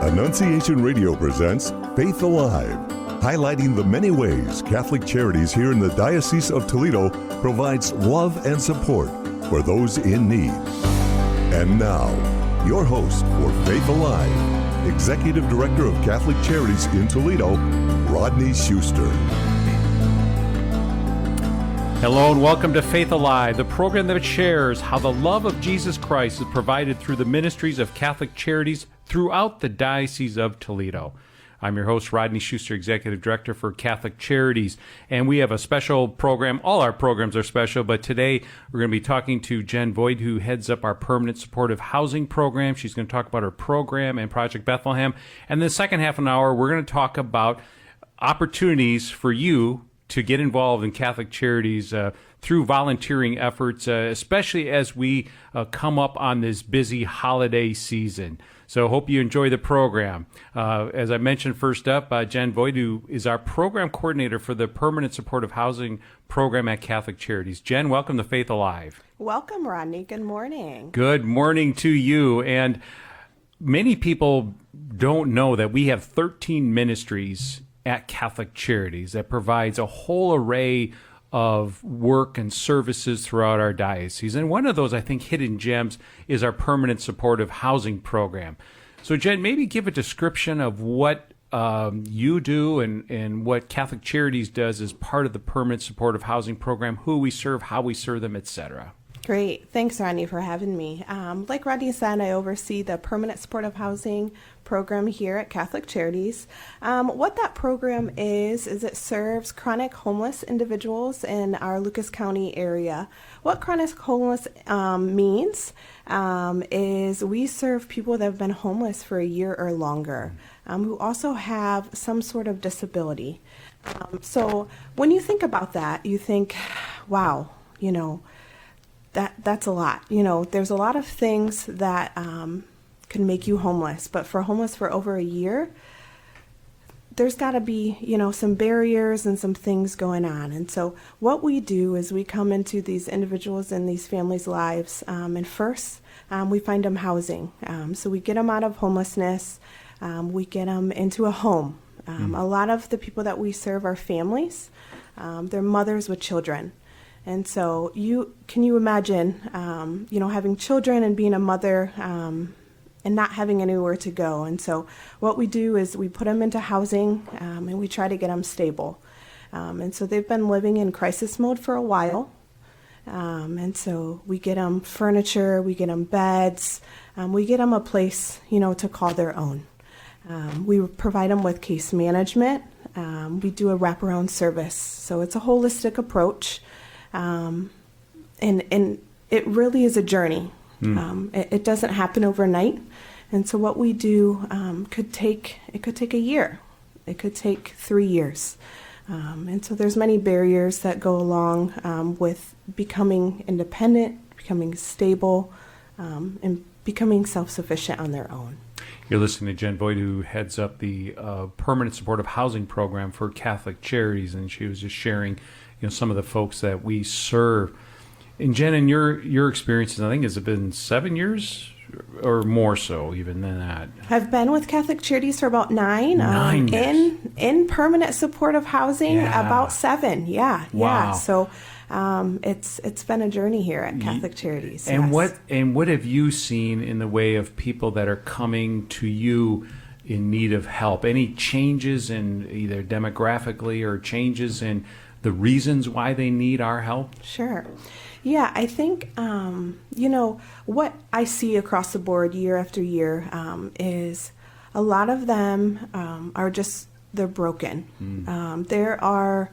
Annunciation Radio presents Faith Alive, highlighting the many ways Catholic Charities here in the Diocese of Toledo provides love and support for those in need. And now, your host for Faith Alive, Executive Director of Catholic Charities in Toledo, Rodney Schuster. Hello and welcome to Faith Alive, the program that shares how the love of Jesus Christ is provided through the ministries of Catholic Charities throughout the Diocese of Toledo. I'm your host, Rodney Schuster, Executive Director for Catholic Charities, and we have a special program. All our programs are special, but today we're going to be talking to Jen Voigt, who heads up our Permanent Supportive Housing Program. She's going to talk about her program and Project Bethlehem. And the second half of an hour, we're going to talk about opportunities for you to get involved in Catholic Charities through volunteering efforts, especially as we come up on this busy holiday season. So hope you enjoy the program. As I mentioned, first up, Jen Voigt, who is our program coordinator for the Permanent Supportive Housing Program at Catholic Charities. Jen, welcome to Faith Alive. Welcome, Rodney. Good morning. Good morning to you. And many people don't know that we have 13 ministries at Catholic Charities that provides a whole array of work and services throughout our diocese. And one of those, I think, hidden gems is our Permanent Supportive Housing Program. So, Jen, maybe give a description of what you do and what Catholic Charities does as part of the Permanent Supportive Housing Program, who we serve, how we serve them, etc. Great. Thanks, Rodney, for having me. Like Rodney said, I oversee the Permanent Supportive Housing Program here at Catholic Charities. What that program is it serves chronic homeless individuals in our Lucas County area. What chronic homeless means is we serve people that have been homeless for a year or longer, who also have some sort of disability. So when you think about that, you think, wow, that's a lot. There's a lot of things that can make you homeless, but for homeless for over a year, there's got to be, some barriers and some things going on. And so what we do is we come into these individuals and these families' lives, and first we find them housing. So we get them out of homelessness, we get them into a home. A lot of the people that we serve are families. They're mothers with children. And so can you imagine, having children and being a mother and not having anywhere to go. And so what we do is we put them into housing and we try to get them stable. And so they've been living in crisis mode for a while. And so we get them furniture, we get them beds, we get them a place, to call their own. We provide them with case management. We do a wraparound service. So it's a holistic approach. And it really is a journey. It doesn't happen overnight. And so what we do could take a year. It could take 3 years. And so there's many barriers that go along with becoming independent, becoming stable, and becoming self-sufficient on their own. You're listening to Jen Voigt, who heads up the Permanent Supportive Housing Program for Catholic Charities, and she was just sharing some of the folks that we serve. And Jen, in your experiences, I think, has it been 7 years or more so even than that? I've been with Catholic Charities for about 9. 9 years. In permanent supportive housing, about 7. Yeah. Wow. So it's been a journey here at Catholic Charities. And yes. what have you seen in the way of people that are coming to you in need of help? Any changes in either demographically or changes in the reasons why they need our help? Sure. Yeah, I think, what I see across the board year after year is a lot of them they're broken. There are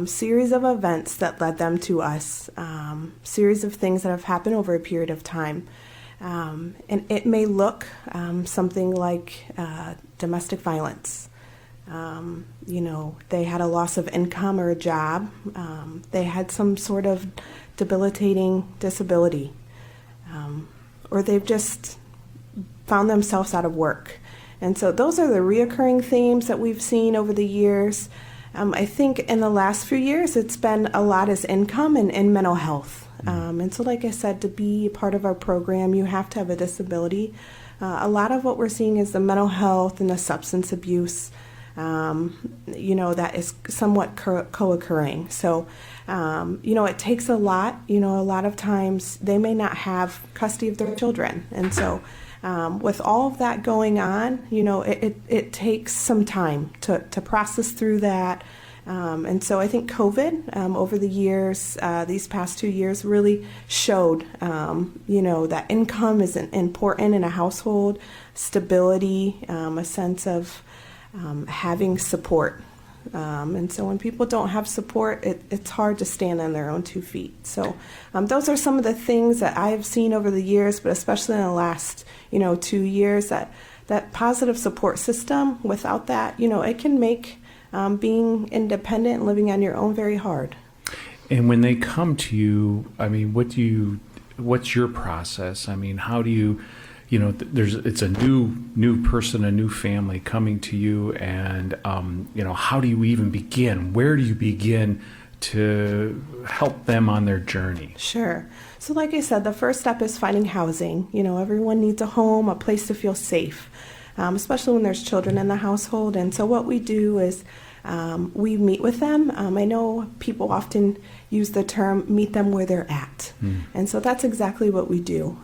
series of events that led them to us, series of things that have happened over a period of time. And it may look something like domestic violence. They had a loss of income or a job. They had some sort of debilitating disability, or they've just found themselves out of work. And so those are the reoccurring themes that we've seen over the years. I think in the last few years, it's been a lot as income and mental health. And so, like I said, to be part of our program, you have to have a disability. a lot of what we're seeing is the mental health and the substance abuse, that is somewhat co-occurring. So, it takes a lot. A lot of times they may not have custody of their children. And so with all of that going on, it takes some time to process through that. And so I think COVID over the years, these past 2 years, really showed, that income is important in a household, stability, a sense of having support. And so when people don't have support, it's hard to stand on their own 2 feet. So those are some of the things that I've seen over the years, but especially in the last, 2 years, that positive support system, without that, it can make being independent and living on your own very hard. And when they come to you, I mean, what's your process? I mean, how do you, it's a new person, a new family coming to you, and how do you even begin? Where do you begin to help them on their journey? Sure. So like I said, the first step is finding housing. Everyone needs a home, a place to feel safe, especially when there's children in the household. And so what we do is we meet with them. I know people often use the term meet them where they're at. And so that's exactly what we do.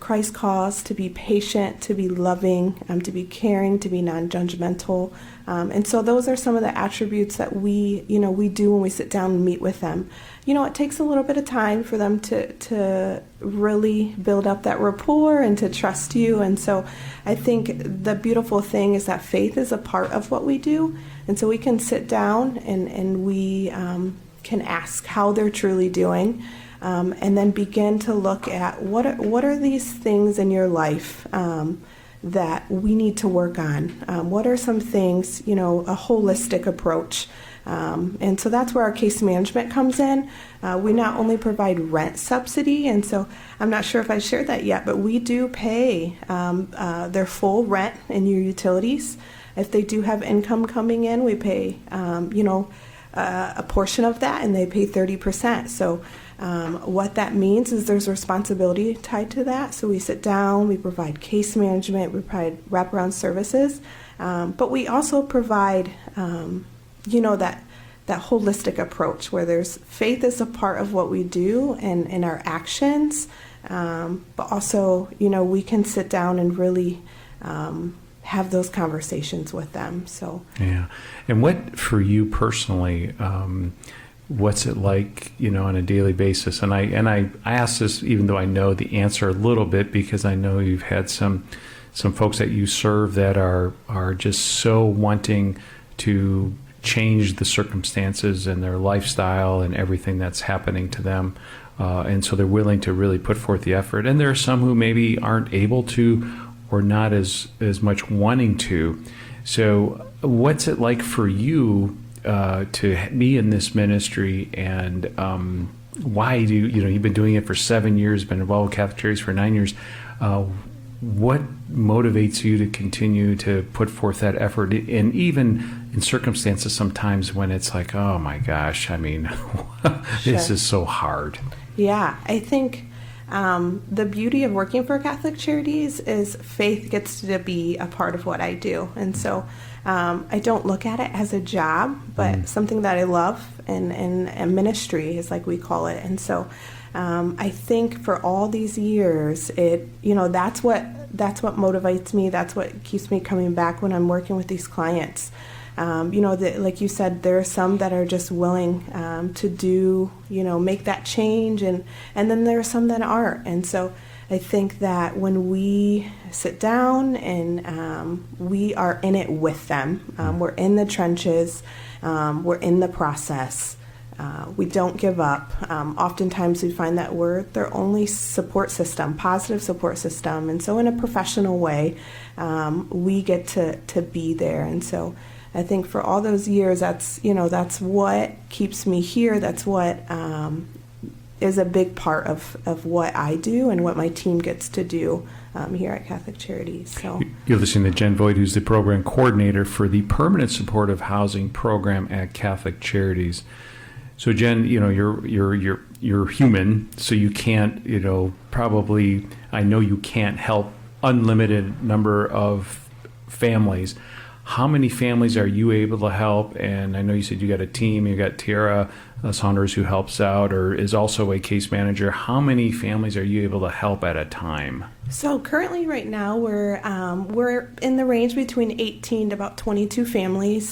Christ calls to be patient, to be loving, to be caring, to be non-judgmental. And so those are some of the attributes that we do when we sit down and meet with them. It takes a little bit of time for them to really build up that rapport and to trust you. And so I think the beautiful thing is that faith is a part of what we do. And so we can sit down and we can ask how they're truly doing. And then begin to look at what are these things in your life that we need to work on. What are some things, a holistic approach. And so that's where our case management comes in. We not only provide rent subsidy, and so I'm not sure if I shared that yet, but we do pay their full rent and your utilities. If they do have income coming in, we pay, a portion of that, and they pay 30%. So what that means is there's responsibility tied to that. So we sit down, we provide case management, we provide wraparound services, but we also provide, that holistic approach where there's faith is a part of what we do and in our actions, but also, we can sit down and really have those conversations with them. So yeah. And what for you personally, what's it like, on a daily basis? And I ask this even though I know the answer a little bit, because I know you've had some folks that you serve that are just so wanting to change the circumstances and their lifestyle and everything that's happening to them. And so they're willing to really put forth the effort. And there are some who maybe aren't able to or not as much wanting to. So what's it like for you to be in this ministry, and why do you've been doing it for 7 years, been involved with Catholic Charities for 9 years. What motivates you to continue to put forth that effort, and even in circumstances sometimes when it's like, oh my gosh, I mean, this Sure. is so hard. Yeah, I think the beauty of working for Catholic Charities is faith gets to be a part of what I do. And so I don't look at it as a job, but something that I love, and ministry is like we call it. And so I think for all these years, that's what motivates me. That's what keeps me coming back when I'm working with these clients. Like you said, there are some that are just willing to do, make that change, and then there are some that aren't. And so I think that when we sit down and we are in it with them, we're in the trenches, we're in the process. We don't give up. Oftentimes we find that we're their only support system, positive support system. And so in a professional way, we get to be there. And so I think for all those years, that's what keeps me here. That's what is a big part of what I do and what my team gets to do here at Catholic Charities. So You're listening to Jen Voigt, who's the program coordinator for the Permanent Supportive Housing Program at Catholic Charities. So Jen, you're human, so you can't, probably, I know you can't help unlimited number of families. How many families are you able to help? And I know you said you got a team. You got Tiara Saunders who helps out or is also a case manager. How many families are you able to help at a time? So currently, right now, we're in the range between 18 to about 22 families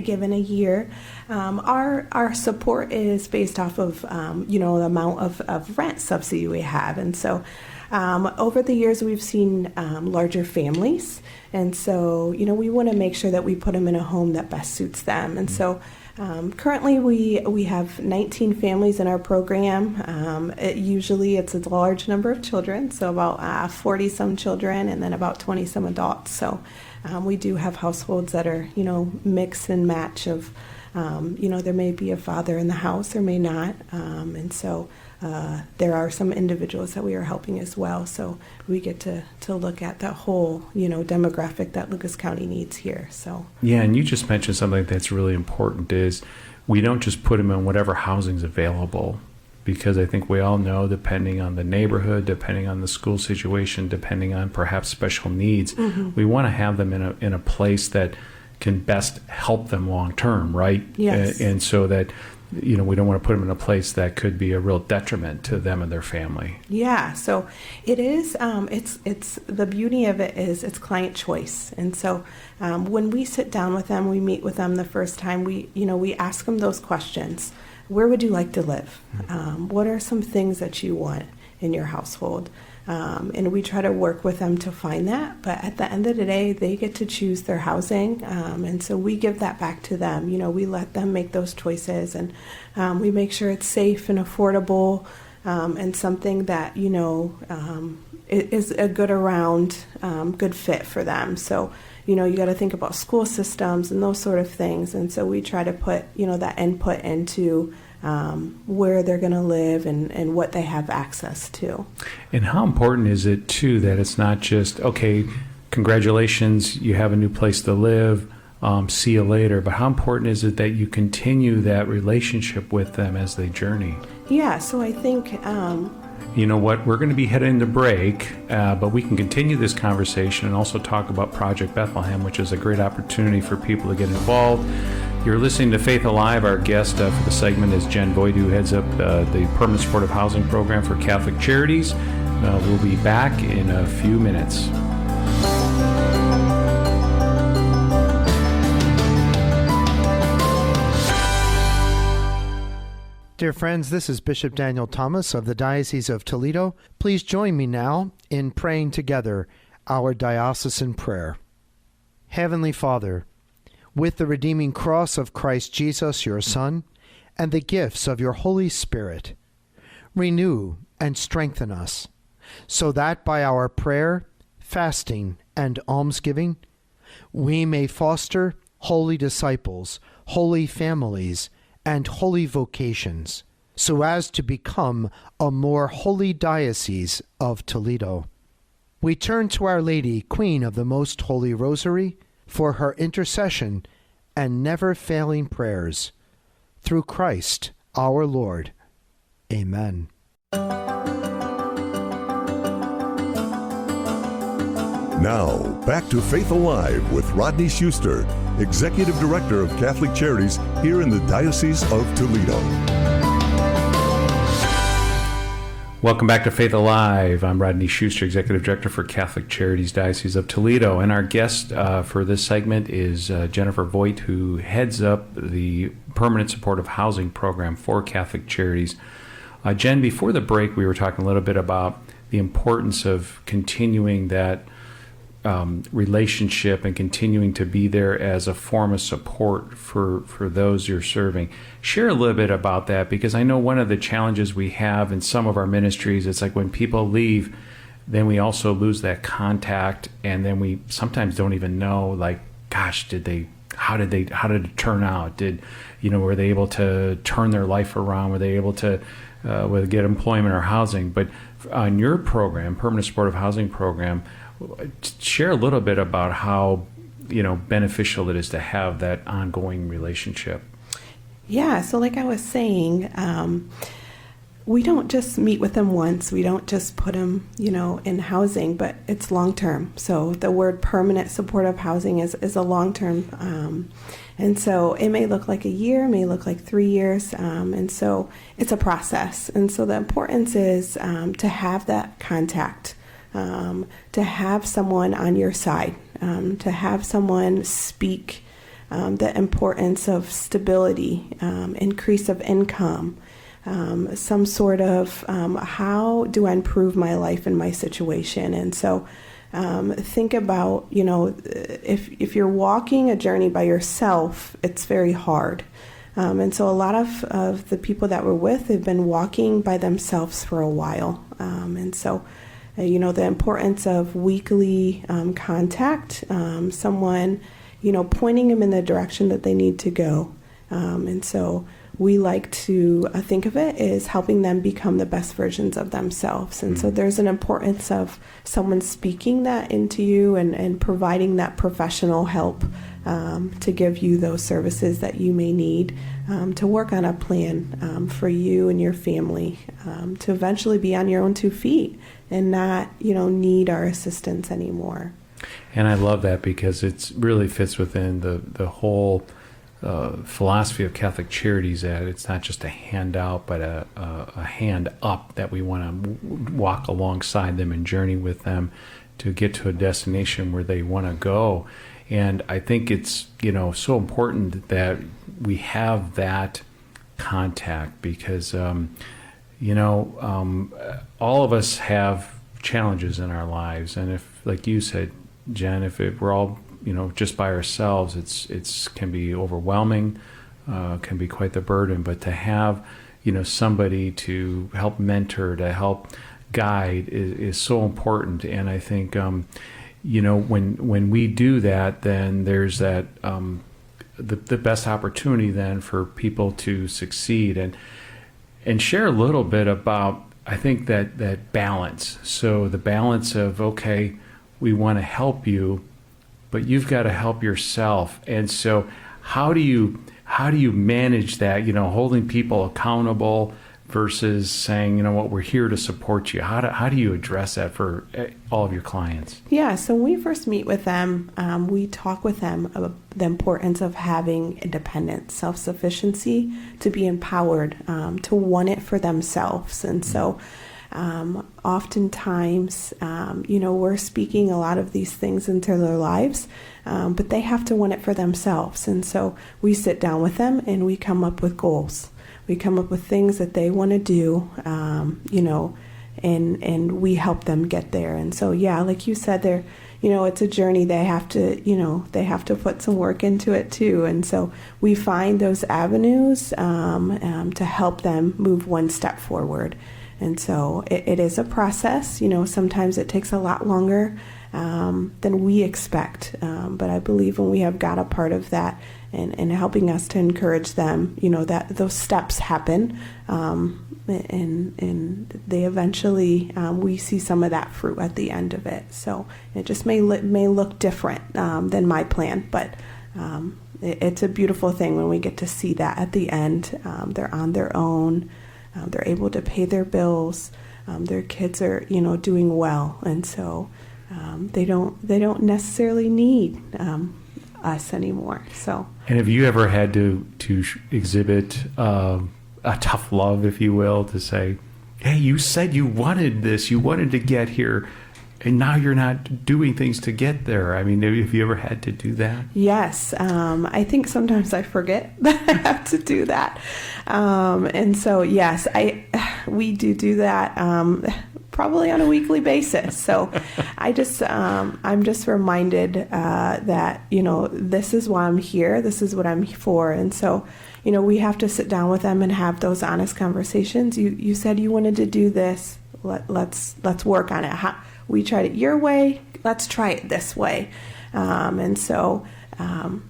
given a year. Our support is based off of the amount of rent subsidy we have, and so over the years we've seen larger families, and so we want to make sure that we put them in a home that best suits them, and so. Currently, we have 19 families in our program. Usually, it's a large number of children, so about 40-some children and then about 20-some adults. So we do have households that are, mix and match of, there may be a father in the house or may not. And so there are some individuals that we are helping as well. So we get to look at that whole, demographic that Lucas County needs here. So yeah, and you just mentioned something that's really important is we don't just put them in whatever housing's available, because I think we all know, depending on the neighborhood, depending on the school situation, depending on perhaps special needs, we want to have them in a place that can best help them long term, right? Yes. And so that we don't want to put them in a place that could be a real detriment to them and their family. Yeah, so it is. It's the beauty of it is it's client choice, and so when we sit down with them, we meet with them the first time. We ask them those questions. Where would you like to live? What are some things that you want in your household? And we try to work with them to find that. But at the end of the day, they get to choose their housing. And so we give that back to them. We let them make those choices. And we make sure it's safe and affordable and something that, is a good around, good fit for them. So, you got to think about school systems and those sort of things. And so we try to put, that input into where they're going to live and what they have access to. And how important is it, too, that it's not just, okay, congratulations, you have a new place to live, see you later, but how important is it that you continue that relationship with them as they journey? Yeah, so I think... You know what? We're going to be heading to break, but we can continue this conversation and also talk about Project Bethlehem, which is a great opportunity for people to get involved. You're listening to Faith Alive. Our guest for the segment is Jen Boyd, who heads up the Permanent Supportive Housing Program for Catholic Charities. We'll be back in a few minutes. Dear friends, this is Bishop Daniel Thomas of the Diocese of Toledo. Please join me now in praying together our diocesan prayer. Heavenly Father, with the redeeming cross of Christ Jesus, your Son, and the gifts of your Holy Spirit, renew and strengthen us, so that by our prayer, fasting, and almsgiving, we may foster holy disciples, holy families, and holy vocations, so as to become a more holy diocese of Toledo. We turn to Our Lady, Queen of the Most Holy Rosary, for her intercession and never-failing prayers. Through Christ our Lord. Amen. Now, back to Faith Alive with Rodney Schuster, Executive Director of Catholic Charities here in the Diocese of Toledo. Welcome back to Faith Alive. I'm Rodney Schuster, Executive Director for Catholic Charities, Diocese of Toledo. And our guest for this segment is Jennifer Voigt, who heads up the Permanent Supportive Housing Program for Catholic Charities. Jen, before the break, we were talking a little bit about the importance of continuing that relationship and continuing to be there as a form of support for those you're serving. Share a little bit about that, because I know one of the challenges we have in some of our ministries, it's like when people leave, then we also lose that contact, and then we sometimes don't even know, like, gosh, how did it turn out? Were they able to turn their life around? Were they able to whether get employment or housing? But on your program, Permanent Supportive Housing Program, share a little bit about how beneficial it is to have that ongoing relationship. Yeah, so like I was saying, we don't just meet with them once. We don't just put them, in housing, but it's long-term. So the word permanent supportive housing is a long-term. And so it may look like a year, may look like 3 years. And so it's a process. And so the importance is to have that contact, to have someone on your side, to have someone speak the importance of stability, increase of income, some sort of how do I improve my life and my situation. And so think about, if you're walking a journey by yourself, it's very hard. And so a lot of the people that we're with have been walking by themselves for a while. And so, the importance of weekly contact, someone, pointing them in the direction that they need to go. And so we like to think of it as helping them become the best versions of themselves. And so there's an importance of someone speaking that into you and providing that professional help to give you those services that you may need to work on a plan for you and your family to eventually be on your own 2 feet and not, need our assistance anymore. And I love that because it really fits within the whole philosophy of Catholic Charities, that it's not just a handout, but a hand up, that we want to walk alongside them and journey with them to get to a destination where they want to go. And I think it's, so important that we have that contact because, all of us have challenges in our lives. And if, like you said, Jen, if we're all just by ourselves, it's can be overwhelming, can be quite the burden. But to have, somebody to help mentor, to help guide is so important. And I think, when we do that, then there's that the best opportunity then for people to succeed and share a little bit about, I think that balance. So the balance of, okay, we want to help you, but you've got to help yourself. And so how do you manage that, holding people accountable versus saying, what, we're here to support you? How do you address that for all of your clients? Yeah, so when we first meet with them, we talk with them about the importance of having independence, self-sufficiency, to be empowered, to want it for themselves. And so oftentimes, we're speaking a lot of these things into their lives, but they have to want it for themselves. And so we sit down with them and we come up with goals. We come up with things that they want to do, and we help them get there. And so, yeah, like you said, it's a journey. They have to put some work into it too. And so we find those avenues to help them move one step forward. And so it is a process. Sometimes it takes a lot longer than we expect. But I believe when we have got a part of that and helping us to encourage them, that those steps happen, and they eventually, we see some of that fruit at the end of it. So it just may look different than my plan, but it's a beautiful thing when we get to see that at the end. They're on their own. They're able to pay their bills. Their kids are, doing well, and so they don't necessarily need us anymore. So. And have you ever had to exhibit a tough love, if you will, to say, "Hey, you said you wanted this, you wanted to get here, and now you're not doing things to get there"? I mean, have you ever had to do that? Yes. I think sometimes I forget that I have to do that. And so, yes, we do that probably on a weekly basis. So I'm just reminded that, this is why I'm here. This is what I'm for. And so, we have to sit down with them and have those honest conversations. You said you wanted to do this. Let's work on it. We tried it your way. Let's try it this way. And so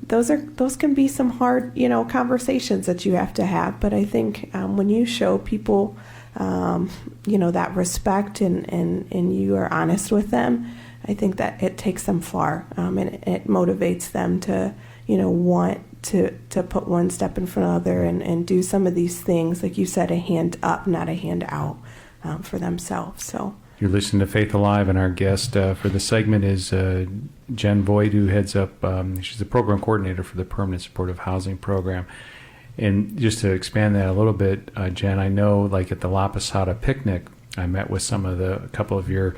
those can be some hard, conversations that you have to have. But I think when you show people, that respect and you are honest with them, I think that it takes them far, and it motivates them to, want to put one step in front of the other and do some of these things, like you said, a hand up, not a hand out, for themselves. So you're listening to Faith Alive, and our guest for the segment is Jen Voigt, who heads up, she's the program coordinator for the Permanent Supportive Housing Program. And just to expand that a little bit, Jen, I know like at the La Posada picnic, I met with a couple of your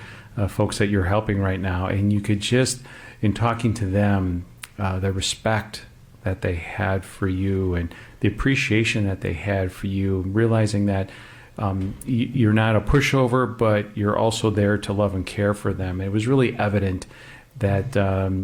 folks that you're helping right now, and you could just, in talking to them, the respect that they had for you and the appreciation that they had for you, realizing that you're not a pushover, but you're also there to love and care for them. It was really evident that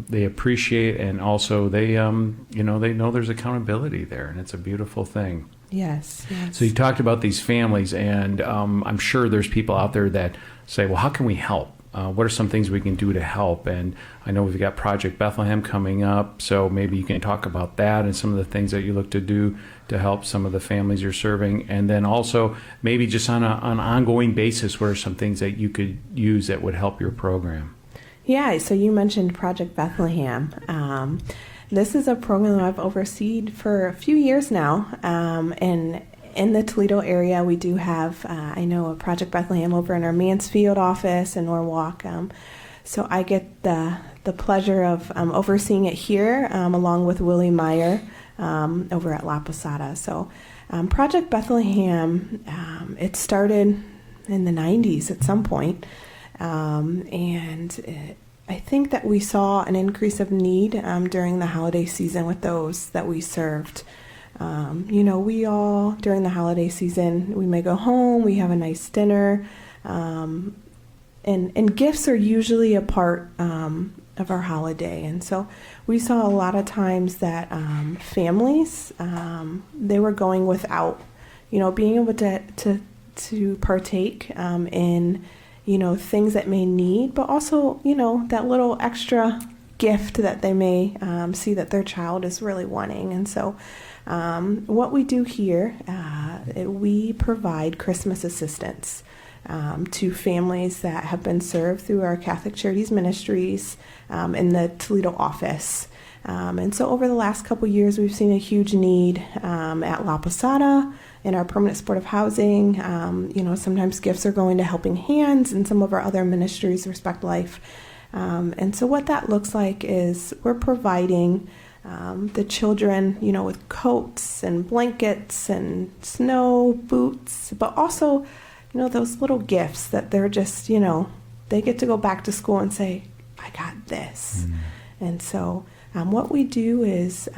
they appreciate, and also they know there's accountability there, and it's a beautiful thing. Yes. So you talked about these families, and I'm sure there's people out there that say, well, how can we help? What are some things we can do to help? And I know we've got Project Bethlehem coming up, so maybe you can talk about that and some of the things that you look to do to help some of the families you're serving. And then also maybe just on an ongoing basis, what are some things that you could use that would help your program? Yeah, so you mentioned Project Bethlehem. This is a program that I've overseen for a few years now, and in the Toledo area, we do have, I know, a Project Bethlehem over in our Mansfield office in Norwalk. So I get the pleasure of overseeing it here, along with Willie Meyer over at La Posada. So Project Bethlehem, it started in the 90s at some point, and I think that we saw an increase of need during the holiday season with those that we served. We all, during the holiday season, we may go home, we have a nice dinner, and gifts are usually a part of our holiday. And so we saw a lot of times that families, they were going without, being able to partake in, things that may need, but also, that little extra gift that they may see that their child is really wanting. And so what we do here, we provide Christmas assistance to families that have been served through our Catholic Charities ministries in the Toledo office. And so over the last couple years, we've seen a huge need at La Posada, in our permanent supportive housing. Sometimes gifts are going to Helping Hands and some of our other ministries, Respect Life. And so what that looks like is we're providing the children, with coats and blankets and snow boots, but also, those little gifts that they're just, they get to go back to school and say, I got this. And so what we do is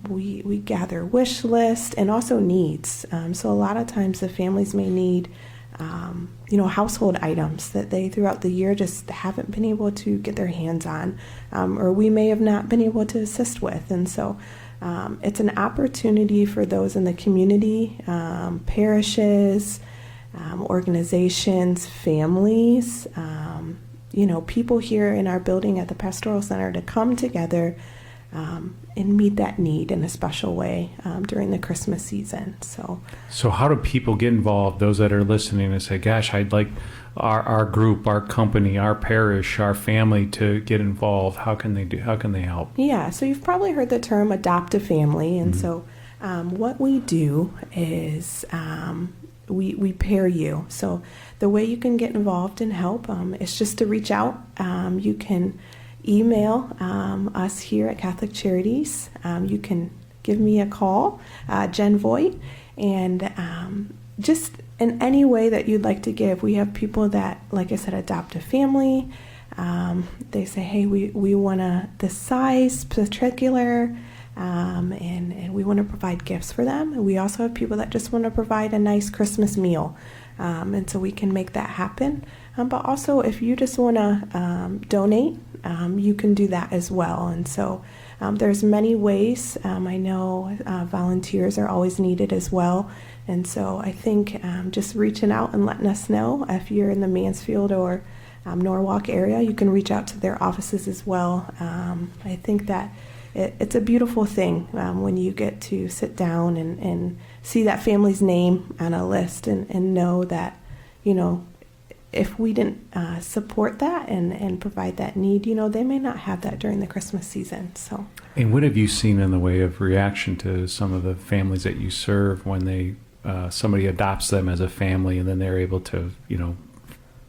we gather wish list and also needs. So a lot of times the families may need household items that they throughout the year just haven't been able to get their hands on, or we may have not been able to assist with. And so it's an opportunity for those in the community, parishes, organizations, families, people here in our building at the Pastoral Center to come together and meet that need in a special way during the Christmas season. So how do people get involved? Those that are listening and say, gosh, I'd like our group, our company, our parish, our family to get involved. How can they help? Yeah, so you've probably heard the term adopt a family. And so what we do is we pair you. So the way you can get involved and help is just to reach out. You can email us here at Catholic Charities. You can give me a call, Jen Voigt, and just in any way that you'd like to give. We have people that, like I said, adopt a family. They say, hey, we want this size, particular, and we want to provide gifts for them. And we also have people that just want to provide a nice Christmas meal. And so we can make that happen. But also, if you just want to donate, you can do that as well. And so there's many ways. I know volunteers are always needed as well. And so I think just reaching out and letting us know if you're in the Mansfield or Norwalk area, you can reach out to their offices as well. I think that it's a beautiful thing when you get to sit down and see that family's name on a list and know that, if we didn't support that and provide that need, they may not have that during the Christmas season. So. And what have you seen in the way of reaction to some of the families that you serve when they somebody adopts them as a family, and then they're able to,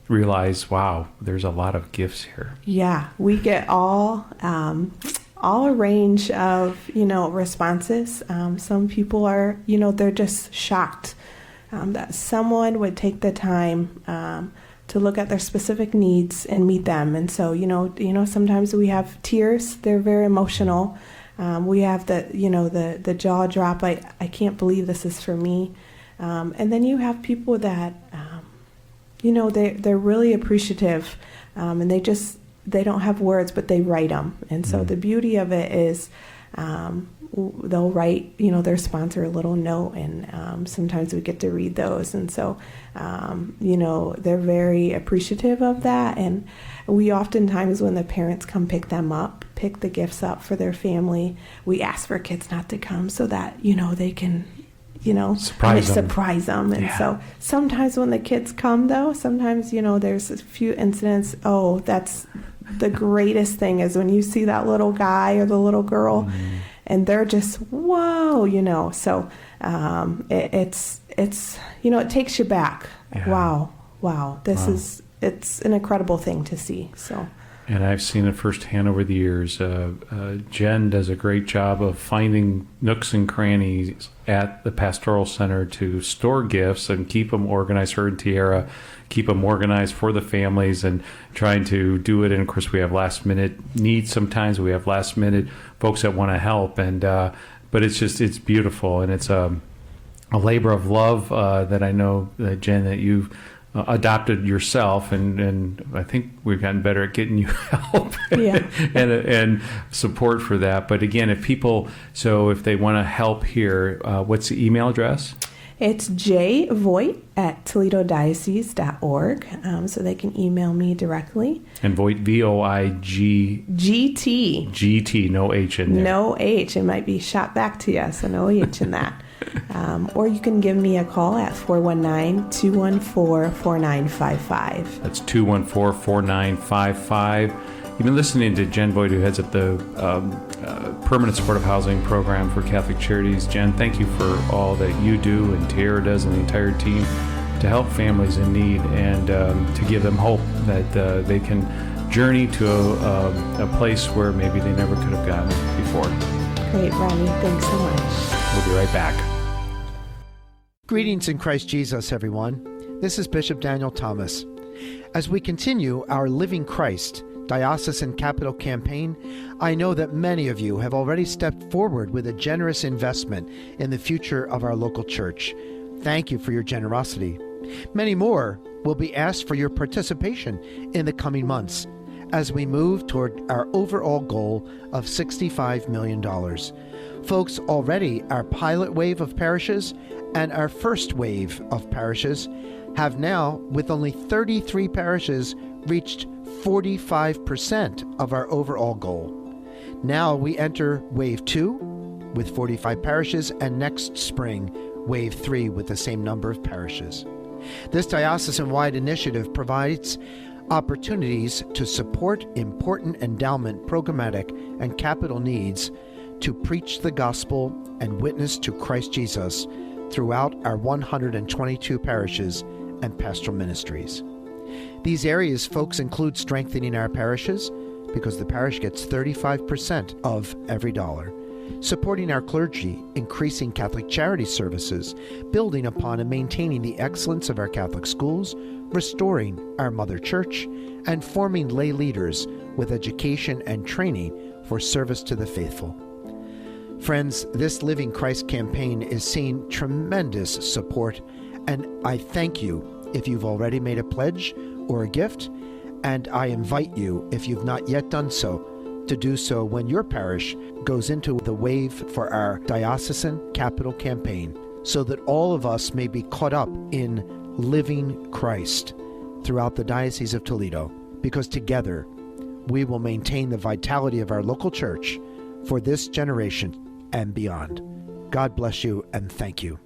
realize, wow, there's a lot of gifts here? Yeah, we get all a range of, responses. Some people are, they're just shocked that someone would take the time to look at their specific needs and meet them. And so, sometimes we have tears. They're very emotional. We have the jaw drop. I can't believe this is for me. And then you have people that, they're really appreciative, and they don't have words, but they write them. And so the beauty of it is they'll write, their sponsor a little note, and sometimes we get to read those. And so, they're very appreciative of that. And we oftentimes, when the parents come pick the gifts up for their family, we ask for kids not to come so that, they can, surprise them. And so sometimes when the kids come, though, sometimes, there's a few incidents. Oh, that's the greatest thing is when you see that little guy or the little girl, and they're just, whoa, so it's it takes you back. Yeah. Wow. It's an incredible thing to see. So. And I've seen it firsthand over the years. Jen does a great job of finding nooks and crannies at the pastoral center to store gifts and keep them organized. Her and Tiara keep them organized for the families and trying to do it. And of course, we have last minute needs. Sometimes we have last minute folks that want to help. And but it's beautiful, and it's a labor of love that I know, Jen, that you've adopted yourself, and I think we've gotten better at getting you help and support for that. But again, if they want to help here, what's the email address? It's jvoigt@toledodiocese.org, so they can email me directly. And Voigt, V-O-I-G... G-T. G-T, no H in there. No H. It might be shot back to you, so no H in that. Or you can give me a call at 419-214-4955. That's 214-4955. You've been listening to Jen Voigt, who heads up the Permanent Supportive Housing Program for Catholic Charities. Jen, thank you for all that you do, and Tara does, and the entire team, to help families in need and to give them hope that they can journey to a place where maybe they never could have gotten before. Great, Rodney. Thanks so much. We'll be right back. Greetings in Christ Jesus, everyone. This is Bishop Daniel Thomas. As we continue our Living Christ Diocesan Capital Campaign, I know that many of you have already stepped forward with a generous investment in the future of our local church. Thank you for your generosity. Many more will be asked for your participation in the coming months as we move toward our overall goal of $65 million. Folks, already our pilot wave of parishes and our first wave of parishes have now, with only 33 parishes, reached 45% of our overall goal. Now we enter Wave 2 with 45 parishes, and next spring, Wave 3 with the same number of parishes. This diocesan-wide initiative provides opportunities to support important endowment, programmatic, and capital needs to preach the gospel and witness to Christ Jesus throughout our 122 parishes and pastoral ministries. These areas, folks, include strengthening our parishes, because the parish gets 35% of every dollar, supporting our clergy, increasing Catholic Charities services, building upon and maintaining the excellence of our Catholic schools, restoring our Mother Church, and forming lay leaders with education and training for service to the faithful. Friends, this Living Christ campaign is seeing tremendous support, and I thank you if you've already made a pledge or a gift, and I invite you, if you've not yet done so, to do so when your parish goes into the wave for our Diocesan Capital Campaign, so that all of us may be caught up in living Christ throughout the Diocese of Toledo, because together we will maintain the vitality of our local church for this generation and beyond. God bless you, and thank you.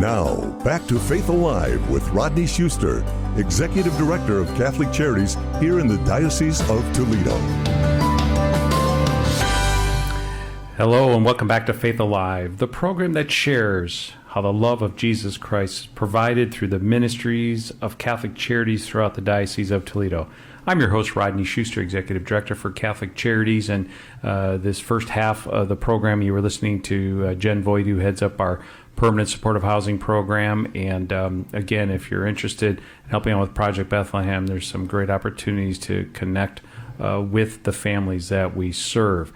Now, back to Faith Alive with Rodney Schuster, Executive Director of Catholic Charities here in the Diocese of Toledo. Hello and welcome back to Faith Alive, the program that shares how the love of Jesus Christ is provided through the ministries of Catholic Charities throughout the Diocese of Toledo. I'm your host, Rodney Schuster, Executive Director for Catholic Charities, and this first half of the program you were listening to Jen Voigt, who heads up our permanent supportive housing program. And again, if you're interested in helping out with Project Bethlehem, there's some great opportunities to connect with the families that we serve.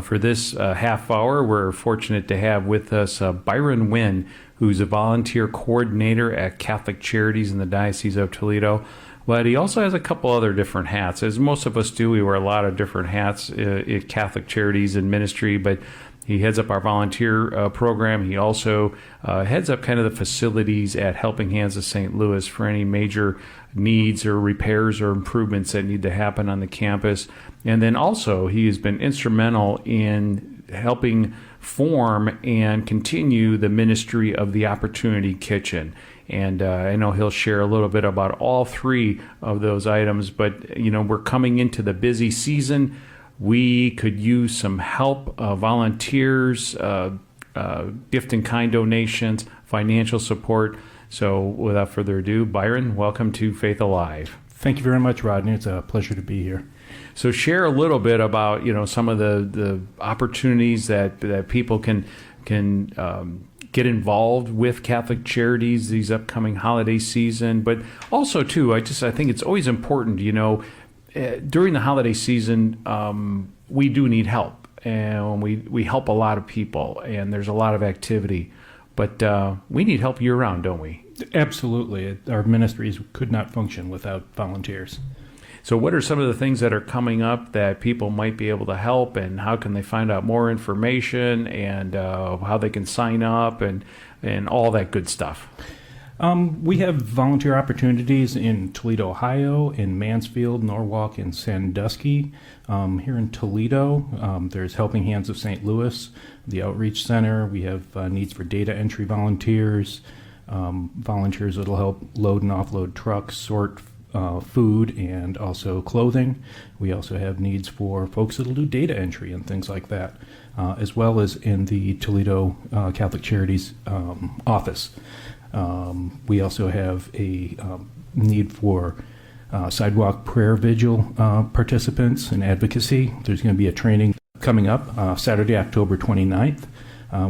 For this half hour, we're fortunate to have with us Byron Wynn, who's a volunteer coordinator at Catholic Charities in the Diocese of Toledo. But he also has a couple other different hats. As most of us do, we wear a lot of different hats at Catholic Charities and ministry, but he heads up our volunteer program. He also heads up kind of the facilities at Helping Hands of St. Louis for any major needs or repairs or improvements that need to happen on the campus. And then also he has been instrumental in helping form and continue the ministry of the Opportunity Kitchen. And I know he'll share a little bit about all three of those items, but we're coming into the busy season. We could use some help, volunteers, gift and kind donations, financial support. So without further ado, Byron, welcome to Faith Alive. Thank you very much, Rodney. It's a pleasure to be here. So share a little bit about some of the opportunities that people can get involved with Catholic Charities these upcoming holiday season, but also too, I think it's always important, during the holiday season, we do need help, and we help a lot of people, and there's a lot of activity, but we need help year round, don't we? Absolutely. Our ministries could not function without volunteers. So what are some of the things that are coming up that people might be able to help, and how can they find out more information, and how they can sign up, and all that good stuff? We have volunteer opportunities in Toledo, Ohio, in Mansfield, Norwalk, and Sandusky. Here in Toledo, there's Helping Hands of St. Louis, the Outreach Center. We have needs for data entry volunteers, volunteers that will help load and offload trucks, sort food, and also clothing. We also have needs for folks that will do data entry and things like that, as well as in the Toledo Catholic Charities office. We also have a need for sidewalk prayer vigil participants and advocacy. There's going to be a training coming up Saturday, October 29th.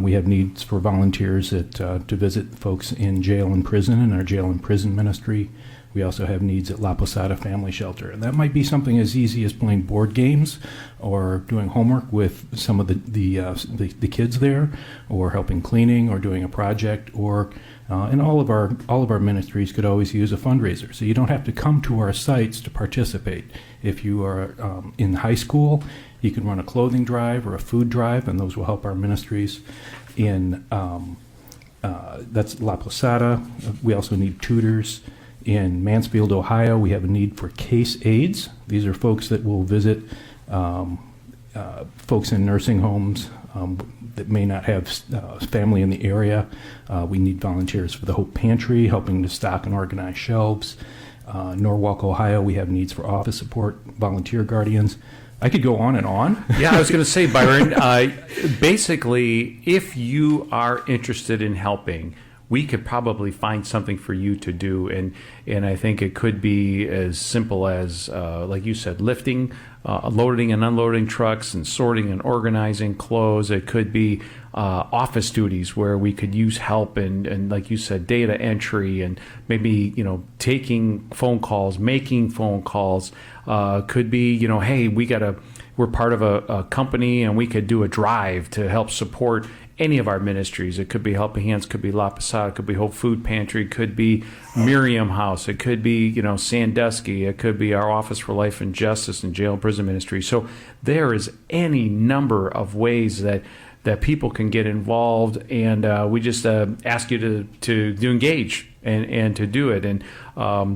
We have needs for volunteers to visit folks in jail and prison in our jail and prison ministry. We also have needs at La Posada Family Shelter. And that might be something as easy as playing board games or doing homework with some of the kids there, or helping cleaning or doing a project, or and all of our ministries could always use a fundraiser. So you don't have to come to our sites to participate. If you are in high school, you can run a clothing drive or a food drive, and those will help our ministries. That's La Posada. We also need tutors. In Mansfield, Ohio, we have a need for case aides. These are folks that will visit folks in nursing homes that may not have family in the area. We need volunteers for the Hope Pantry, helping to stock and organize shelves. Norwalk, Ohio, we have needs for office support, volunteer guardians. I could go on and on. Yeah, I was going to say, Byron, basically, if you are interested in helping, we could probably find something for you to do. And I think it could be as simple as, like you said, lifting, loading and unloading trucks, and sorting and organizing clothes. It could be office duties where we could use help, and like you said, data entry, and maybe, taking phone calls, making phone calls. Could be, hey, we're part of a company, and we could do a drive to help support any of our ministries. It could be Helping Hands, could be La Posada, could be Hope Food Pantry, could be Miriam House, it could be, Sandusky, it could be our Office for Life and Justice and Jail and Prison Ministry. So there is any number of ways that people can get involved, and we just ask you to engage and to do it. And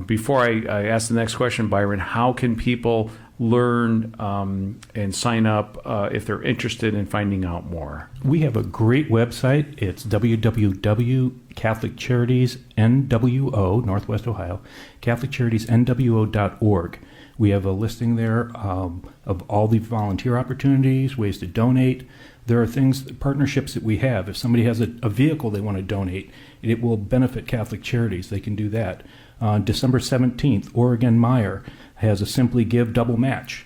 before I ask the next question, Byron, how can people learn and sign up if they're interested in finding out more? We have a great website. It's www.catholiccharities.nwo, Northwest Ohio, catholiccharities.nwo.org. We have a listing there of all the volunteer opportunities, ways to donate. There are partnerships that we have. If somebody has a vehicle they want to donate, it will benefit Catholic Charities. They can do that. December 17th, Oregon Meyer has a Simply Give double match.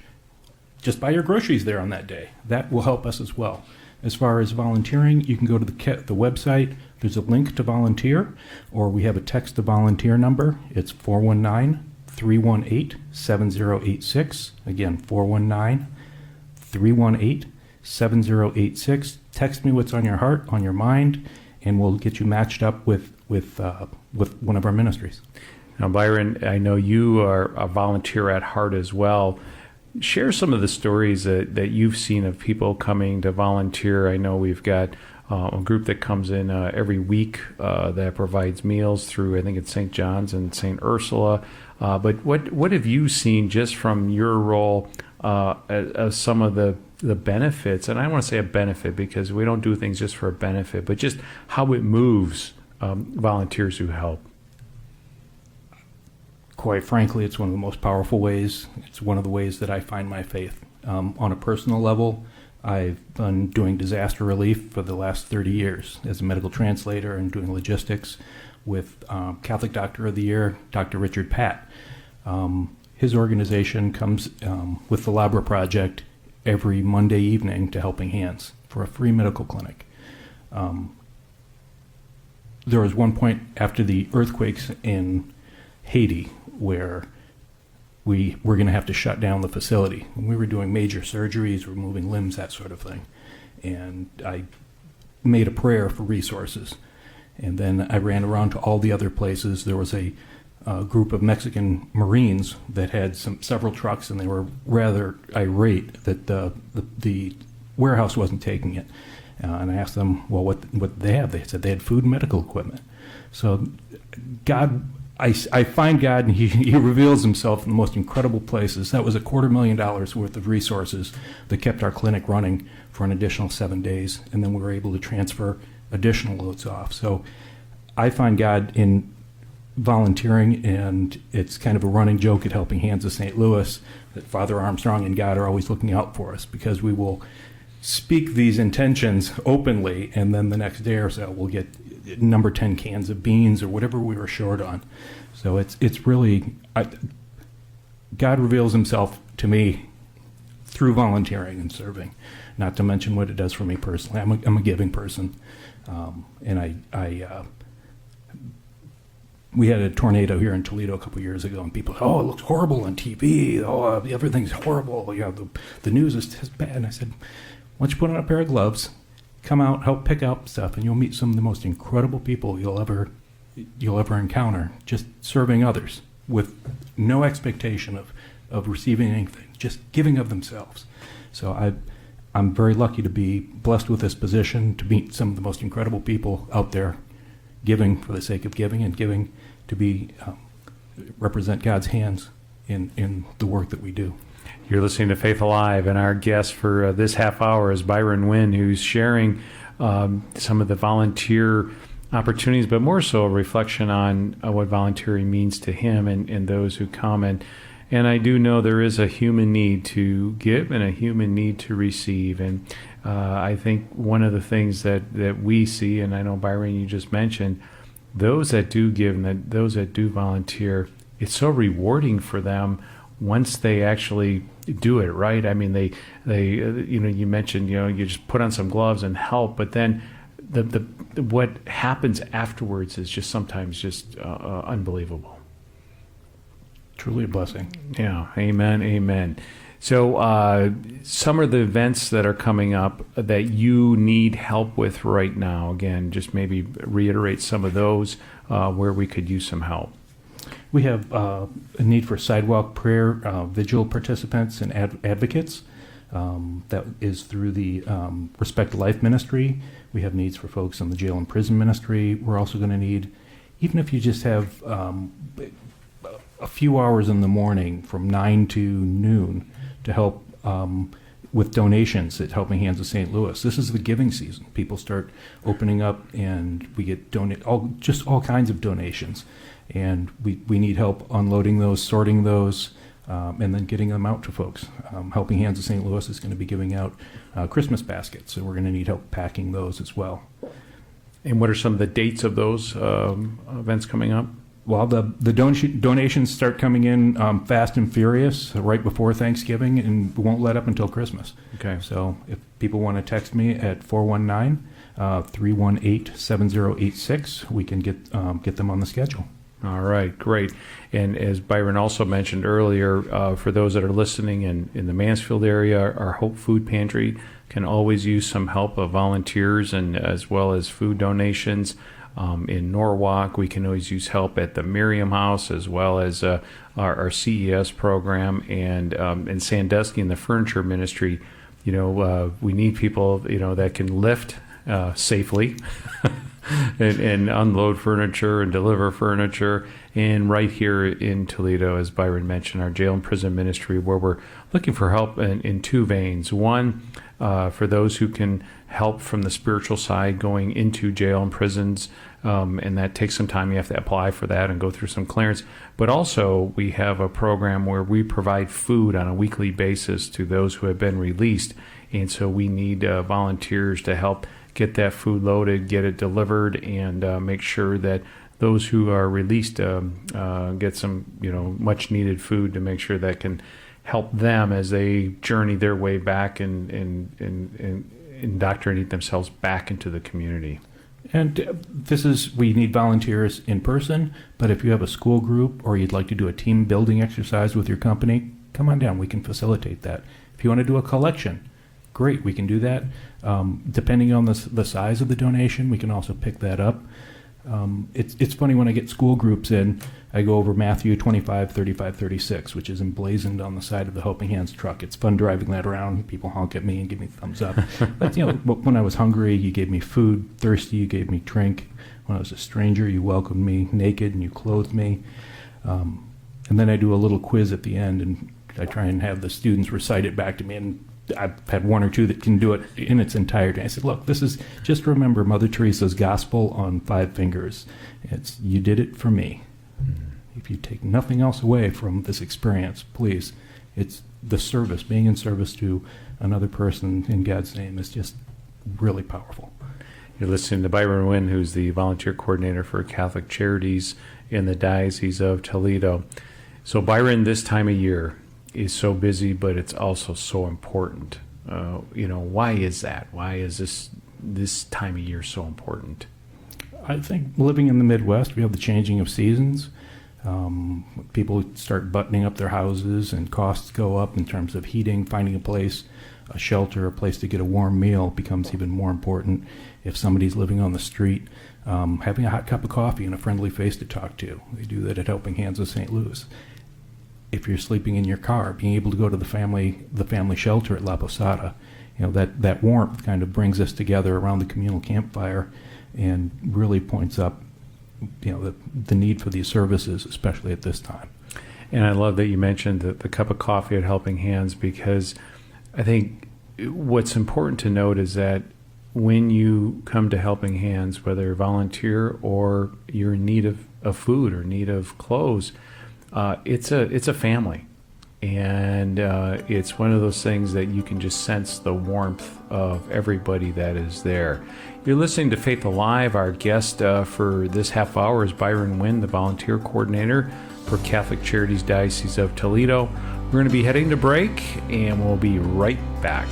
Just buy your groceries there on that day. That will help us as well. As far as volunteering, you can go to the website. There's a link to volunteer, or we have a text to volunteer number. It's 419-318-7086. Again, 419-318-7086. Text me what's on your heart, on your mind, and we'll get you matched up with one of our ministries. Now, Byron, I know you are a volunteer at heart as well. Share some of the stories that you've seen of people coming to volunteer. I know we've got a group that comes in every week that provides meals through, I think it's St. John's and St. Ursula. But what have you seen just from your role as some of the benefits? And I don't want to say a benefit because we don't do things just for a benefit, but just how it moves volunteers who help. Quite frankly, it's one of the most powerful ways. It's one of the ways that I find my faith. On a personal level, I've been doing disaster relief for the last 30 years as a medical translator and doing logistics with Catholic Doctor of the Year, Dr. Richard Patt. His organization comes with the Labra Project every Monday evening to Helping Hands for a free medical clinic. There was one point after the earthquakes in Haiti where we were going to have to shut down the facility. We were doing major surgeries, removing limbs, that sort of thing. And I made a prayer for resources. And then I ran around to all the other places. There was a group of Mexican Marines that had several trucks, and they were rather irate that the warehouse wasn't taking it. And I asked them, well, what did they have? They said they had food and medical equipment. So God, I find God, and he reveals himself in the most incredible places. That was $250,000 worth of resources that kept our clinic running for an additional 7 days, and then we were able to transfer additional loads off. So I find God in volunteering, and it's kind of a running joke at Helping Hands of St. Louis that Father Armstrong and God are always looking out for us, because we will speak these intentions openly, and then the next day or so we'll get number 10 cans of beans or whatever we were short on. So it's really, God reveals himself to me through volunteering and serving, not to mention what it does for me personally. I'm a giving person. And we had a tornado here in Toledo a couple years ago, and people said, oh, it looks horrible on TV. Oh, everything's horrible. Yeah, the news is just bad. And I said, why don't you put on a pair of gloves, come out, help pick up stuff, and you'll meet some of the most incredible people you'll ever encounter, just serving others with no expectation of receiving anything, just giving of themselves. So I'm very lucky to be blessed with this position, to meet some of the most incredible people out there, giving for the sake of giving, and giving to be represent God's hands in the work that we do. You're listening to Faith Alive, and our guest for this half hour is Byron Wynn, who's sharing some of the volunteer opportunities, but more so a reflection on what volunteering means to him and those who come. And I do know there is a human need to give and a human need to receive. And I think one of the things that we see, and I know, Byron, you just mentioned, those that do give and those that do volunteer, it's so rewarding for them once they actually do it, right? I mean, they you mentioned, you just put on some gloves and help, but then the what happens afterwards is just sometimes just unbelievable. Truly a blessing. Yeah, amen. So some of the events that are coming up that you need help with right now, again, just maybe reiterate some of those where we could use some help. We have a need for sidewalk prayer vigil participants and advocates. That is through the Respect Life Ministry. We have needs for folks in the jail and prison ministry. We're also going to need, even if you just have a few hours in the morning from 9 to noon, to help with donations at Helping Hands of St. Louis. This is the giving season. People start opening up, and we get all kinds of donations. And we need help unloading those, sorting those, and then getting them out to folks. Helping Hands of St. Louis is going to be giving out Christmas baskets, so we're going to need help packing those as well. And what are some of the dates of those events coming up? Well, the donations start coming in fast and furious right before Thanksgiving, and we won't let up until Christmas. Okay. So if people want to text me at 419-318-7086, we can get them on the schedule. All right, great. And as Byron also mentioned earlier, for those that are listening in the Mansfield area, our Hope Food Pantry can always use some help of volunteers and as well as food donations. In Norwalk, we can always use help at the Miriam House as well as our CES program, and in Sandusky in the furniture ministry. We need people that can lift safely and unload furniture and deliver furniture. And right here in Toledo, as Byron mentioned, our jail and prison ministry, where we're looking for help in two veins. One, for those who can help from the spiritual side going into jail and prisons, and that takes some time. You have to apply for that and go through some clearance. But also, we have a program where we provide food on a weekly basis to those who have been released. And so we need volunteers to help get that food loaded, get it delivered, and make sure that those who are released get some much needed food to make sure that can help them as they journey their way back and indoctrinate themselves back into the community. And we need volunteers in person, but if you have a school group or you'd like to do a team building exercise with your company, come on down. We can facilitate that. If you want to do a collection, great, we can do that. Depending on the size of the donation, we can also pick that up. It's funny when I get school groups in, I go over Matthew 25, 35, 36, which is emblazoned on the side of the Helping Hands truck. It's fun driving that around. People honk at me and give me thumbs up. But when I was hungry, you gave me food. Thirsty, you gave me drink. When I was a stranger, you welcomed me. Naked, and you clothed me. And then I do a little quiz at the end, and I try and have the students recite it back to me. And I've had one or two that can do it in its entirety. I said, look, just remember Mother Teresa's gospel on 5 fingers. It's, you did it for me. Mm-hmm. If you take nothing else away from this experience, please, it's the service, being in service to another person in God's name is just really powerful. You're listening to Byron Wynn, who's the volunteer coordinator for Catholic Charities in the Diocese of Toledo. So Byron, this time of year is so busy, but it's also so important. Why is that? Why is this time of year so important? I think living in the Midwest, we have the changing of seasons. People start buttoning up their houses and costs go up in terms of heating. Finding a place, a shelter, a place to get a warm meal becomes even more important. If somebody's living on the street, having a hot cup of coffee and a friendly face to talk to. They do that at Helping Hands of St. Louis. If you're sleeping in your car, being able to go to the family shelter at La Posada, that warmth kind of brings us together around the communal campfire and really points up, the need for these services, especially at this time. And I love that you mentioned the cup of coffee at Helping Hands, because I think what's important to note is that when you come to Helping Hands, whether you're volunteer or you're in need of food or need of clothes, it's a family, and it's one of those things that you can just sense the warmth of everybody that is there. You're listening to Faith Alive. Our guest for this half hour is Byron Wynn, the volunteer coordinator for Catholic Charities Diocese of Toledo. We're going to be heading to break, and we'll be right back.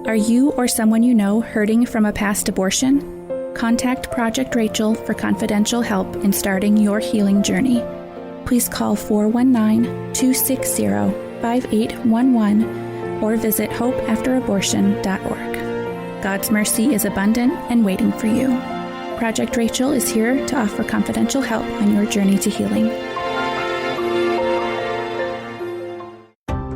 Are you or someone you know hurting from a past abortion? Contact Project Rachel for confidential help in starting your healing journey. Please call 419-260-5811 or visit hopeafterabortion.org. God's mercy is abundant and waiting for you. Project Rachel is here to offer confidential help on your journey to healing.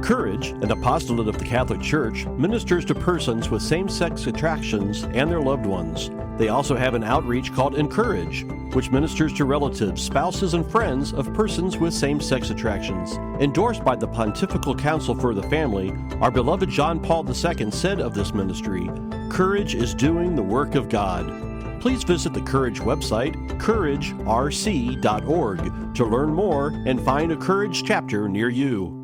Courage, an apostolate of the Catholic Church, ministers to persons with same-sex attractions and their loved ones. They also have an outreach called Encourage, which ministers to relatives, spouses, and friends of persons with same-sex attractions. Endorsed by the Pontifical Council for the Family, our beloved John Paul II said of this ministry, "Courage is doing the work of God." Please visit the Courage website, couragerc.org, to learn more and find a Courage chapter near you.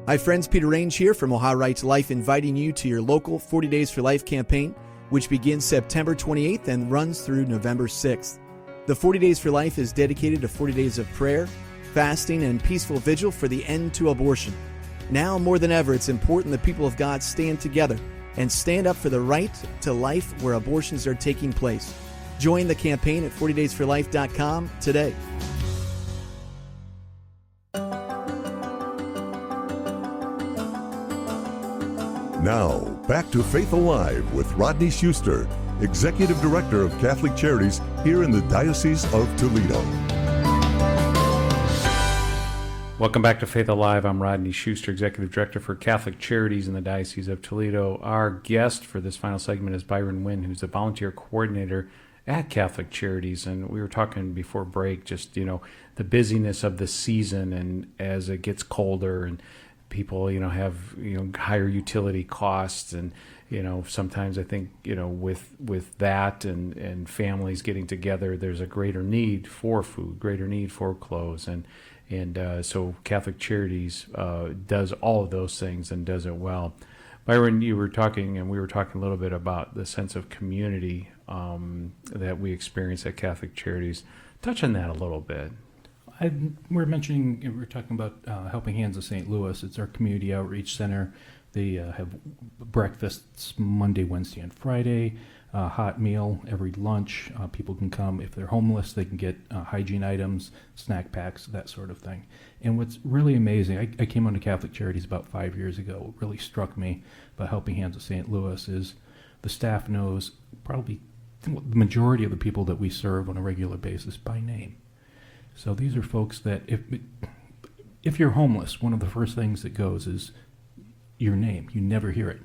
Hi friends, Peter Range here from Ohio Right to Life, inviting you to your local 40 Days for Life campaign, which begins September 28th and runs through November 6th. The 40 Days for Life is dedicated to 40 days of prayer, fasting, and peaceful vigil for the end to abortion. Now more than ever, it's important the people of God stand together and stand up for the right to life where abortions are taking place. Join the campaign at 40daysforlife.com today. Now, back to Faith Alive with Rodney Schuster, Executive Director of Catholic Charities here in the Diocese of Toledo. Welcome back to Faith Alive. I'm Rodney Schuster, Executive Director for Catholic Charities in the Diocese of Toledo. Our guest for this final segment is Byron Wynn, who's a volunteer coordinator at Catholic Charities. And we were talking before break, just, the busyness of the season, and as it gets colder and people, have, higher utility costs, and, sometimes I think, with that and families getting together, there's a greater need for food, greater need for clothes. And so Catholic Charities does all of those things and does it well. Byron, we were talking a little bit about the sense of community that we experience at Catholic Charities. Touch on that a little bit. We're talking about Helping Hands of St. Louis. It's our community outreach center. They have breakfasts Monday, Wednesday, and Friday, hot meal every lunch. People can come. If they're homeless, they can get hygiene items, snack packs, that sort of thing. And what's really amazing, I came onto Catholic Charities about 5 years ago. What really struck me about Helping Hands of St. Louis is the staff knows probably the majority of the people that we serve on a regular basis by name. So these are folks that if you're homeless, one of the first things that goes is your name. You never hear it.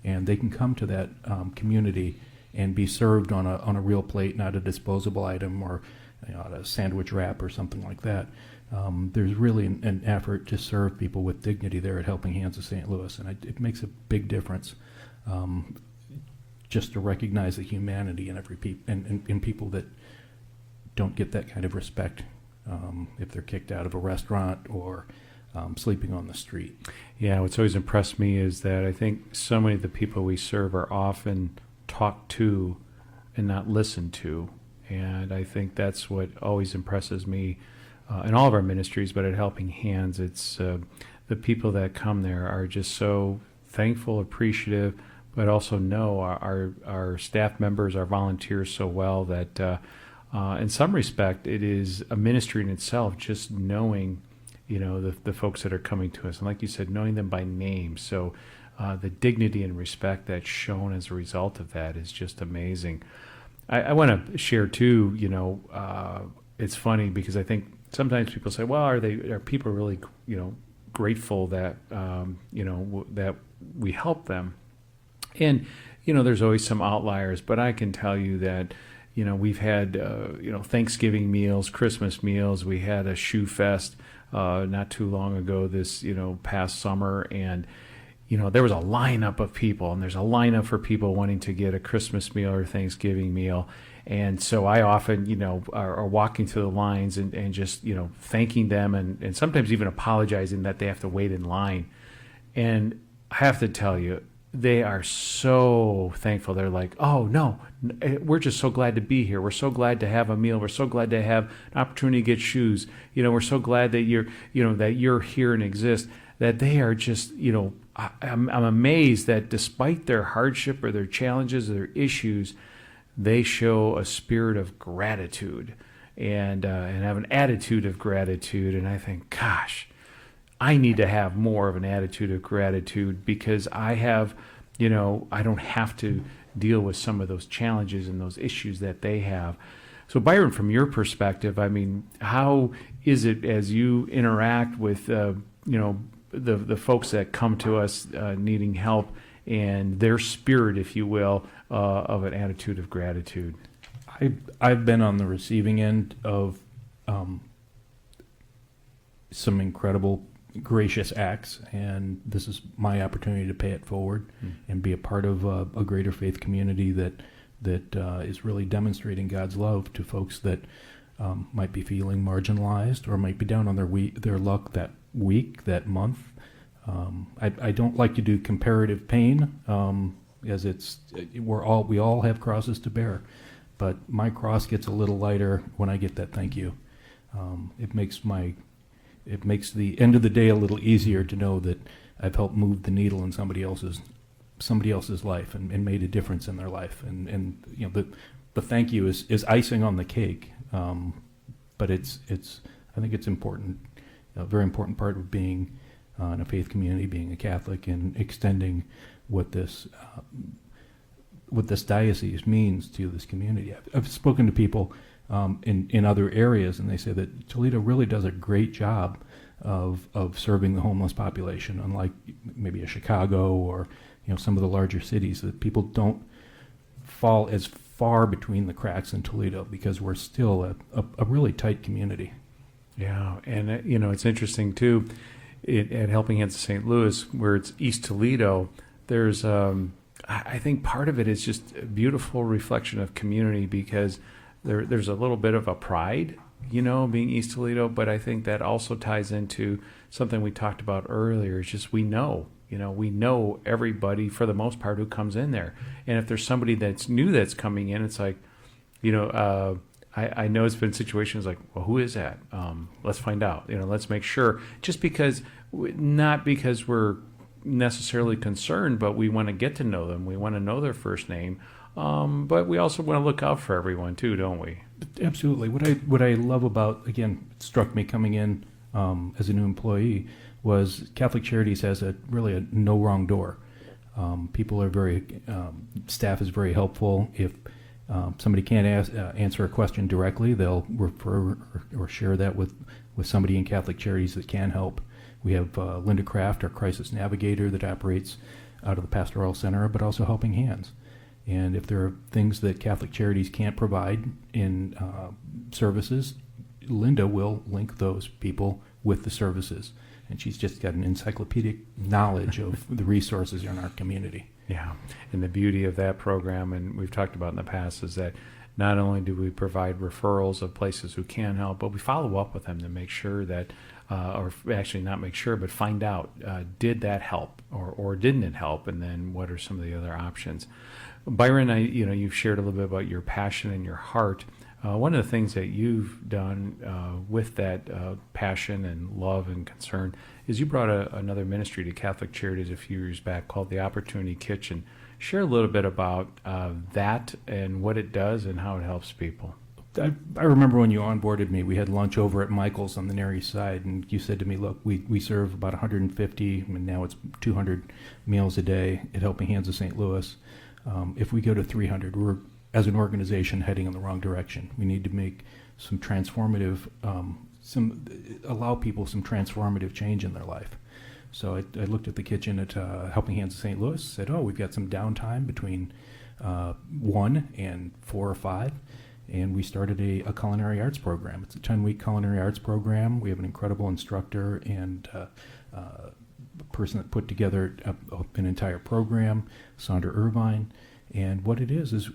And they can come to that community and be served on a real plate, not a disposable item or a sandwich wrap or something like that. There's really an effort to serve people with dignity there at Helping Hands of St. Louis, and it makes a big difference just to recognize the humanity in people that don't get that kind of respect if they're kicked out of a restaurant or sleeping on the street. Yeah, what's always impressed me is that I think so many of the people we serve are often talked to and not listened to. And I think that's what always impresses me in all of our ministries, but at Helping Hands, it's the people that come there are just so thankful, appreciative, but also know our staff members, our volunteers so well that in some respect, it is a ministry in itself, just knowing, the folks that are coming to us. And like you said, knowing them by name. So the dignity and respect that's shown as a result of that is just amazing. I want to share too, it's funny because I think sometimes people say, well, are people really, grateful that, that we help them? And, there's always some outliers, but I can tell you that, we've had, Thanksgiving meals, Christmas meals. We had a shoe fest not too long ago this, past summer. And, there was a lineup of people, and there's a lineup for people wanting to get a Christmas meal or Thanksgiving meal. And so I often, are walking through the lines and just, thanking them and sometimes even apologizing that they have to wait in line. And I have to tell you, they are so thankful. They're like, oh, no, we're just so glad to be here. We're so glad to have a meal. We're so glad to have an opportunity to get shoes. We're so glad that you're here and exist, that they are just, I'm amazed that despite their hardship or their challenges or their issues, they show a spirit of gratitude and have an attitude of gratitude. And I think, gosh, I need to have more of an attitude of gratitude because I have, I don't have to deal with some of those challenges and those issues that they have. So Byron, from your perspective, I mean, how is it as you interact with, the folks that come to us needing help, and their spirit, if you will, of an attitude of gratitude. I've been on the receiving end of some incredible gracious acts, and this is my opportunity to pay it forward and be a part of a greater faith community that is really demonstrating God's love to folks that might be feeling marginalized or might be down on their luck that week, that month. I don't like to do comparative pain, as we all have crosses to bear, but my cross gets a little lighter when I get that thank you. It makes the end of the day a little easier to know that I've helped move the needle in somebody else's life and made a difference in their life. And the thank you is icing on the cake. But I think it's important, a very important part of being in a faith community, being a Catholic, and extending what this diocese means to this community. I've spoken to people in other areas, and they say that Toledo really does a great job of serving the homeless population, unlike maybe a Chicago or some of the larger cities, that people don't fall as far between the cracks in Toledo because we're still a really tight community. Yeah, and it's interesting too. At Helping Hands of St. Louis, where it's East Toledo, there's I think part of it is just a beautiful reflection of community, because there's a little bit of a pride, being East Toledo, but I think that also ties into something we talked about earlier. It's just we know everybody for the most part who comes in there, and if there's somebody that's new that's coming in, it's like, I know it's been situations like, well, who is that? Let's find out. Let's make sure. Just not because we're necessarily concerned, but we want to get to know them. We want to know their first name. But we also want to look out for everyone too, don't we? Absolutely. What I love about, again, it struck me coming in as a new employee, was Catholic Charities has really a no wrong door. People are staff is very helpful. If somebody can't answer a question directly, they'll refer or share that with somebody in Catholic Charities that can help. We have Linda Kraft, our crisis navigator, that operates out of the Pastoral Center, but also Helping Hands. And if there are things that Catholic Charities can't provide in services, Linda will link those people with the services. And she's just got an encyclopedic knowledge of the resources in our community. Yeah, and the beauty of that program, and we've talked about in the past, is that not only do we provide referrals of places who can help, but we follow up with them to make sure that, or actually not make sure, but find out, did that help or didn't it help, and then what are some of the other options. Byron, you've shared a little bit about your passion and your heart. One of the things that you've done with that passion and love and concern is you brought another ministry to Catholic Charities a few years back called the Opportunity Kitchen. Share a little bit about that and what it does and how it helps people. I remember when you onboarded me, we had lunch over at Michael's on the Near East Side, and you said to me, look, we serve about 150, and now it's 200 meals a day at Helping Hands of St. Louis. If we go to 300, we're, as an organization, heading in the wrong direction. We need to make some transformative, allow people some transformative change in their life. So I looked at the kitchen at Helping Hands of St. Louis, said, we've got some downtime between 1 and 4 or 5, and we started a culinary arts program. It's a 10-week culinary arts program. We have an incredible instructor and a person that put together an entire program, Sandra Irvine. And what it is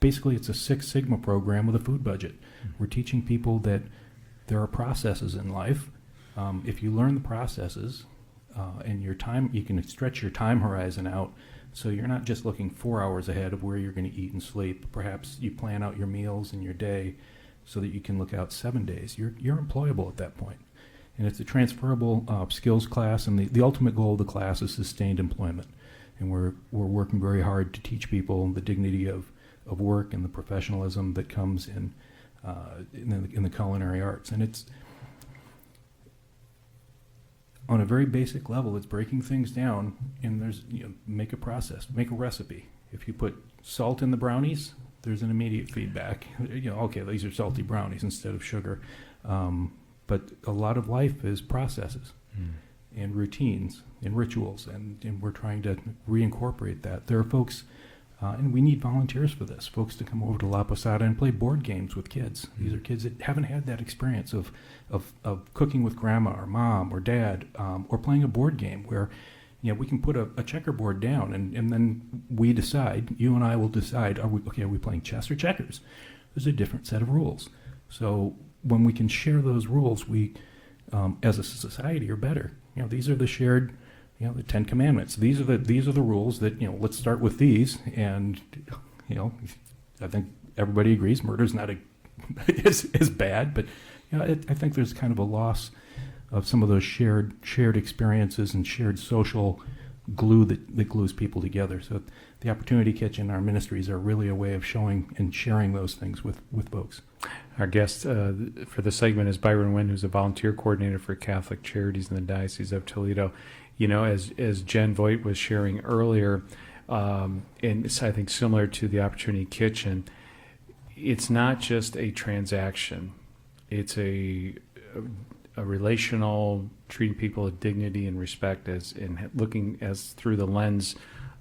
basically it's a Six Sigma program with a food budget. We're teaching people that there are processes in life. If you learn the processes and your time, you can stretch your time horizon out, so you're not just looking 4 hours ahead of where you're going to eat and sleep. Perhaps you plan out your meals and your day so that you can look out 7 days. You're employable at that point. And it's a transferable skills class, and the ultimate goal of the class is sustained employment. And we're working very hard to teach people the dignity of work and the professionalism that comes in the culinary arts. And it's, on a very basic level, it's breaking things down, and there's, make a process, make a recipe. If you put salt in the brownies, there's an immediate feedback. Okay, these are salty brownies instead of sugar. But a lot of life is processes. and routines and rituals, and we're trying to reincorporate that. There are folks, and we need volunteers for this, folks to come over to La Posada and play board games with kids. These are kids that haven't had that experience of cooking with grandma or mom or dad, or playing a board game where we can put a checkerboard down, and then we decide, you and I will decide, are we playing chess or checkers? There's a different set of rules. So when we can share those rules, we, as a society, are better. These are the shared, the 10 Commandments. These are the rules that, let's start with these. And, I think everybody agrees murder's not is bad, but I think there's kind of a loss of some of those shared experiences and shared social glue that glues people together. So the Opportunity Kitchen, our ministries are really a way of showing and sharing those things with folks. Our guest for the segment is Byron Wynn, who's a volunteer coordinator for Catholic Charities in the Diocese of Toledo. As Jen Voigt was sharing earlier, and it's, I think, similar to the Opportunity Kitchen, it's not just a transaction. It's a relational, treating people with dignity and respect, looking as through the lens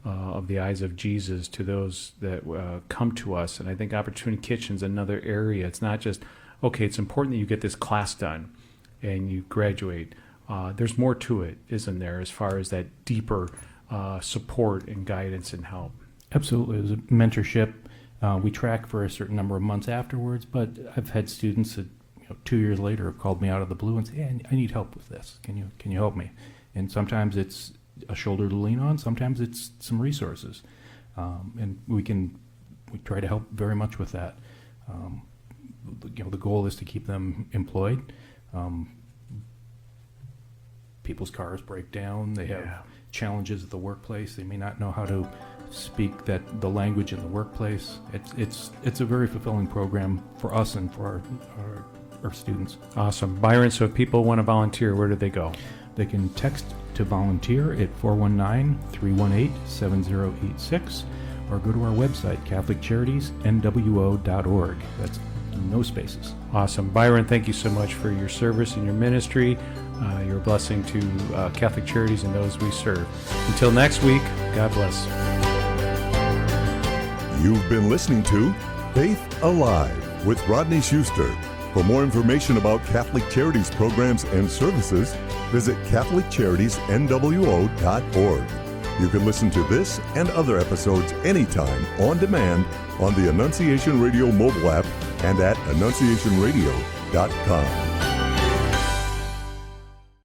of the eyes of Jesus to those that come to us. And I think Opportunity Kitchen's another area. It's not just, okay, it's important that you get this class done and you graduate. There's more to it, isn't there, as far as that deeper support and guidance and help? Absolutely. There's a mentorship. We track for a certain number of months afterwards, but I've had students that 2 years later have called me out of the blue and say, hey, I need help with this. Can you help me? And sometimes it's a shoulder to lean on. Sometimes it's some resources. And we try to help very much with that. The goal is to keep them employed. People's cars break down. They have challenges at the workplace. They may not know how to speak the language in the workplace. It's a very fulfilling program for us and for our students. Awesome. Byron, so if people want to volunteer, where do they go? They can text to volunteer at 419-318-7086 or go to our website, catholiccharities.nwo.org. That's no spaces. Awesome. Byron, thank you so much for your service and your ministry. You're a blessing to Catholic Charities and those we serve. Until next week, God bless. You've been listening to Faith Alive with Rodney Schuster. For more information about Catholic Charities programs and services, visit CatholicCharitiesNWO.org. You can listen to this and other episodes anytime on demand on the Annunciation Radio mobile app and at AnnunciationRadio.com.